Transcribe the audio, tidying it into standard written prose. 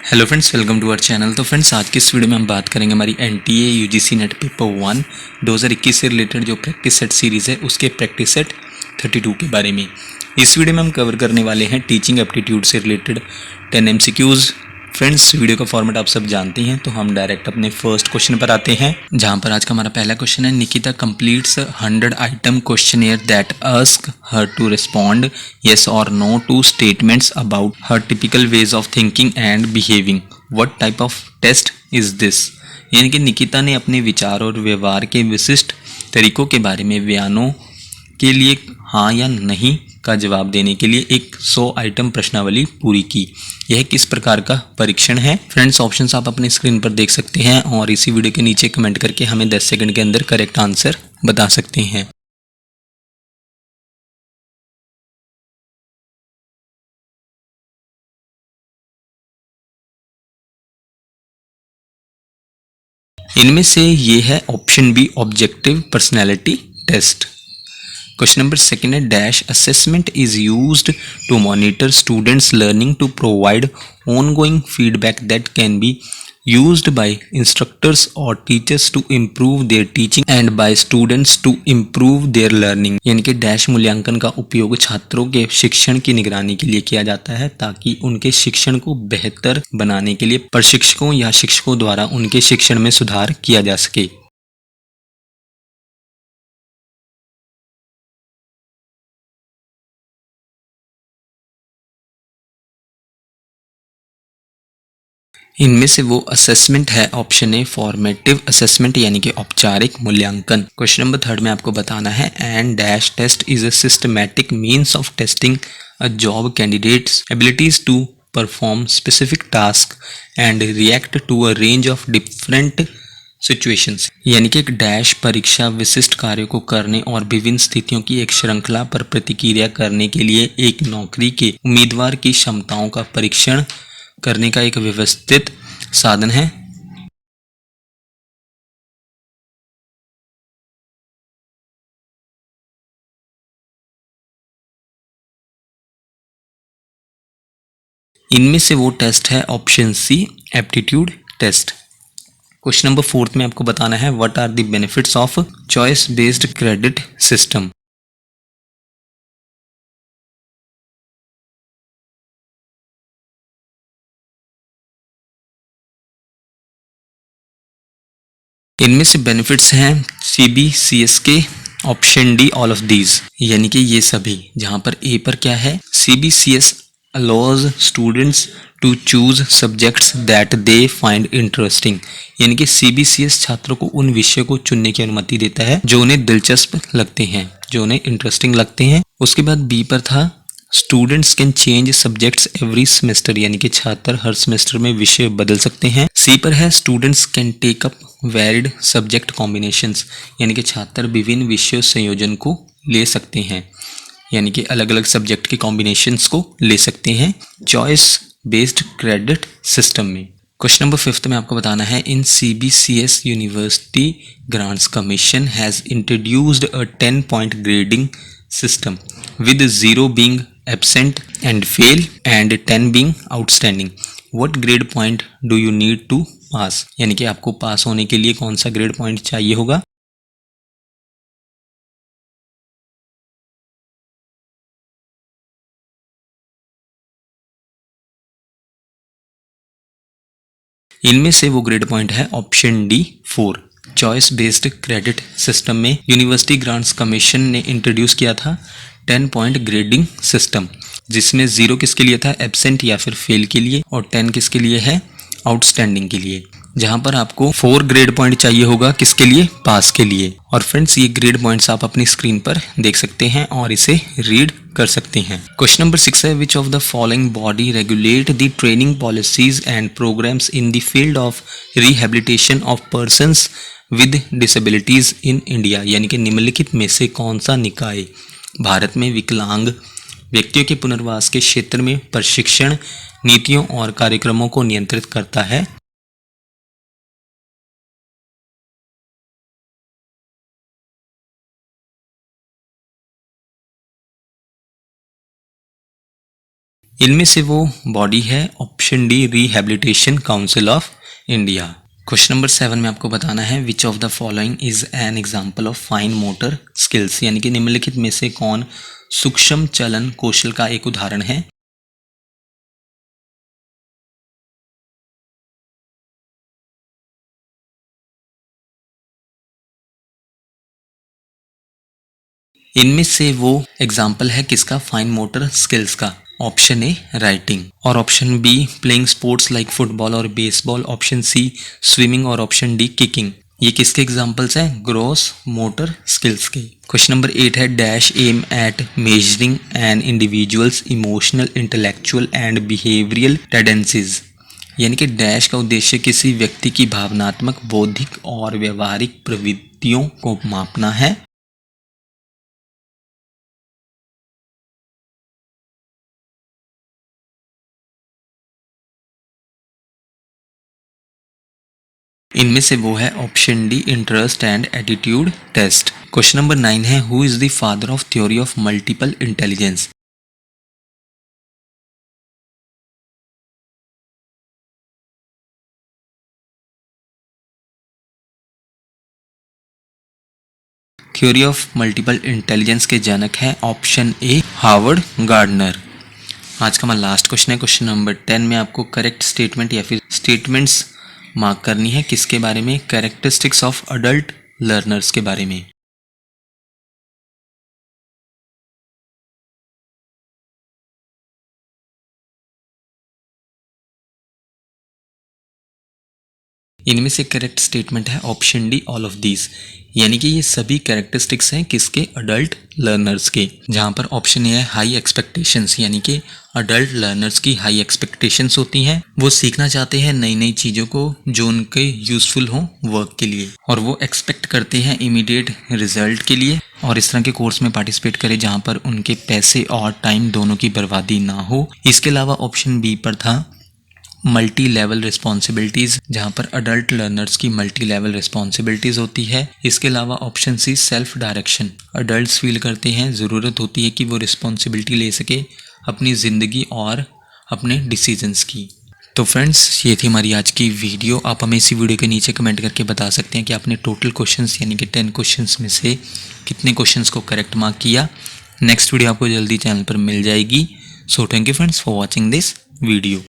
Hello friends, welcome to our channel. तो friends, आज की इस वीडियो में हम बात करेंगे हमारी एनटीए यूजीसी नेट पेपर 1 2021 से रिलेटेड जो प्रैक्टिस सेट सीरीज़ है उसके प्रैक्टिस सेट 32 के बारे में। इस वीडियो में हम कवर करने वाले हैं टीचिंग एप्टीट्यूड से रिलेटेड 10 एमसीक्यूज़। फ्रेंड्स, वीडियो का फॉर्मेट आप सब जानते हैं, तो हम डायरेक्ट अपने फर्स्ट क्वेश्चन पर आते हैं, जहां पर आज का हमारा पहला क्वेश्चन है। Nikita completes 100 item questionnaire that ask her to respond yes or no to statements about her typical ways of thinking and behaving. What type of test is this? यानी कि निकिता ने अपने विचार और व्यवहार के विशिष्ट तरीकों के बारे में बयानों के लिए हाँ या नहीं का जवाब देने के लिए एक 100 आइटम प्रश्नावली पूरी की। यह किस प्रकार का परीक्षण है? फ्रेंड्स, ऑप्शंस आप अपने स्क्रीन पर देख सकते हैं और इसी वीडियो के नीचे कमेंट करके हमें 10 सेकंड के अंदर करेक्ट आंसर बता सकते हैं। इनमें से ये है option B, objective personality test. Question number second है, dash assessment is used to monitor students learning to provide ongoing feedback that can be used by instructors or teachers to improve their teaching and by students to improve their learning। यानी कि dash मूल्यांकन का उपयोग छात्रों के शिक्षण की निगरानी के लिए किया जाता है ताकि उनके शिक्षण को बेहतर बनाने के लिए प्रशिक्षकों या शिक्षकों द्वारा उनके शिक्षण में सुधार किया जा सके। इनमें से वो असेसमेंट है ऑप्शन ए, फॉर्मेटिव असेसमेंट यानी कि औपचारिक मूल्यांकन। क्वेश्चन नंबर थर्ड में आपको बताना है, and dash test is a systematic means of testing a job candidate's abilities to perform specific task and react to a range of different situations. यानी कि एक डैश परीक्षा विशिष्ट कार्यों को करने और विभिन्न स्थितियों की एक श्रृंखला पर प्रतिक्रिया करने के लिए एक नौकरी के उम्मीदवार की क्षमताओं का परीक्षण करने का एक व्यवस्थित साधन है। इनमें से वो टेस्ट है option C, aptitude test. Question number fourth में आपको बताना है, what are the benefits of choice based credit system. इनमें से बेनिफिट्स हैं सीबीसीएस के option D, all of these, यानी कि ये सभी। जहां पर ए पर क्या है, CBCS allows students to choose subjects that they find interesting। यानी कि सीबीसीएस छात्रों को उन विषयों को चुनने की अनुमति देता है जो उन्हें दिलचस्प लगते हैं, जो उन्हें इंटरेस्टिंग लगते हैं। उसके बाद बी पर था, students can change subjects every semester, यानी कि छात्र हर सेमेस्टर में विषय बदल सकते हैं। सी पर है, students can take up varied subject combinations, यानी कि छात्र विभिन्न विषय संयोजन को ले सकते हैं, यानी कि अलग अलग सब्जेक्ट के कॉम्बिनेशंस को ले सकते हैं चॉइस बेस्ड क्रेडिट सिस्टम में। क्वेश्चन नंबर फिफ्थ में आपको बताना है, in CBCS University Grants Commission has introduced a 10 point grading system with 0 being absent and fail and 10 being outstanding. What grade point do you need to pass? यानी कि आपको पास होने के लिए कौन सा ग्रेड पॉइंट चाहिए होगा? इनमें से वो ग्रेड पॉइंट है option D, 4। Choice based credit system में यूनिवर्सिटी ग्रांट्स कमीशन ने इंट्रोड्यूस किया था 10 पॉइंट ग्रेडिंग सिस्टम, जिसमें 0 किसके लिए था, एब्सेंट या फिर फेल के लिए, और 10 किसके लिए है, आउटस्टैंडिंग के लिए। जहां पर आपको 4 ग्रेड पॉइंट चाहिए होगा किसके लिए, पास के लिए। और फ्रेंड्स, ये ग्रेड पॉइंट्स आप अपनी स्क्रीन पर देख सकते हैं और इसे रीड कर सकते हैं। क्वेश्चन नंबर 6 है, which of the following body regulate the training policies and programmes in the field of rehabilitation of persons with disabilities in India. यानी कि निम्नलिखित में से कौन सा निकाय भारत में विकलांग व्यक्तियों के पुनर्वास के क्षेत्र में प्रशिक्षण नीतियों और कार्यक्रमों को नियंत्रित करता है? इनमें से वो बॉडी है option D rehabilitation council of India. Question number 7 में आपको बताना है which of the following is an example of fine motor skills, यानी कि निम्नलिखित में से कौन सूक्ष्म चलन कौशल का एक उदाहरण है। इनमें से वो एग्जाम्पल है किसका, फाइन मोटर स्किल्स का। ऑप्शन ए राइटिंग, और option B playing sports like football और बेसबॉल, ऑप्शन सी स्विमिंग, और ऑप्शन डी किकिंग। ये किसके एग्जाम्पल्स हैं, ग्रॉस मोटर स्किल्स के। क्वेश्चन नंबर 8 है dash aim at measuring an individual's emotional intellectual and behavioural tendencies, यानी कि डैश का उद्देश्य किसी व्यक्ति की भावनात्मक, बौद्धिक और व्यवहारिक प्रवृत्तियों को मापना है। इनमें से वो है option D interest and attitude test. Question number 9 है who is the father of theory of multiple intelligence. Theory of multiple intelligence के जनक हैं ऑप्शन ए हार्वर्ड गार्डनर। आज का हमारा लास्ट क्वेश्चन है क्वेश्चन नंबर 10 में आपको करेक्ट स्टेटमेंट या फिर स्टेटमेंट्स मार्क करनी है किसके बारे में, कैरेक्टरिस्टिक्स ऑफ अडल्ट लर्नर्स के बारे में। इनमें से करेक्ट स्टेटमेंट है option D all of these, यानी कि ये सभी कैरेक्टरिस्टिक्स हैं किसके, अडल्ट लर्नर्स के। जहाँ पर ऑप्शन ए है हाई एक्सपेक्टेशंस, यानी कि अडल्ट लर्नर्स की हाई एक्सपेक्टेशंस होती हैं, वो सीखना चाहते हैं नई नई चीज़ों को जो उनके यूजफुल हों वर्क के लिए, और वो एक्सपेक्ट करते हैं इमीडिएट रिजल्ट के लिए, और इस तरह के कोर्स में पार्टिसिपेट करें जहाँ पर उनके पैसे और टाइम दोनों की बर्बादी ना हो। इसके अलावा ऑप्शन बी पर था मल्टी लेवल रिस्पॉन्सिबिलिटीज़, जहाँ पर अडल्ट लर्नर्स की मल्टी लेवल रिस्पॉन्सिबिलिटीज़ होती है। इसके अलावा option C self direction, adults feel करते हैं ज़रूरत होती है कि वो रिस्पॉन्सिबिलिटी ले सके अपनी ज़िंदगी और अपने डिसीजंस की। तो फ्रेंड्स ये थी हमारी आज की वीडियो। आप हमें इसी वीडियो के नीचे कमेंट करके बता सकते हैं कि आपने टोटल क्वेश्चंस यानी कि 10 क्वेश्चंस में से कितने क्वेश्चंस को करेक्ट मार्क किया। नेक्स्ट वीडियो आपको जल्दी चैनल पर मिल जाएगी। So thank you friends for watching this video.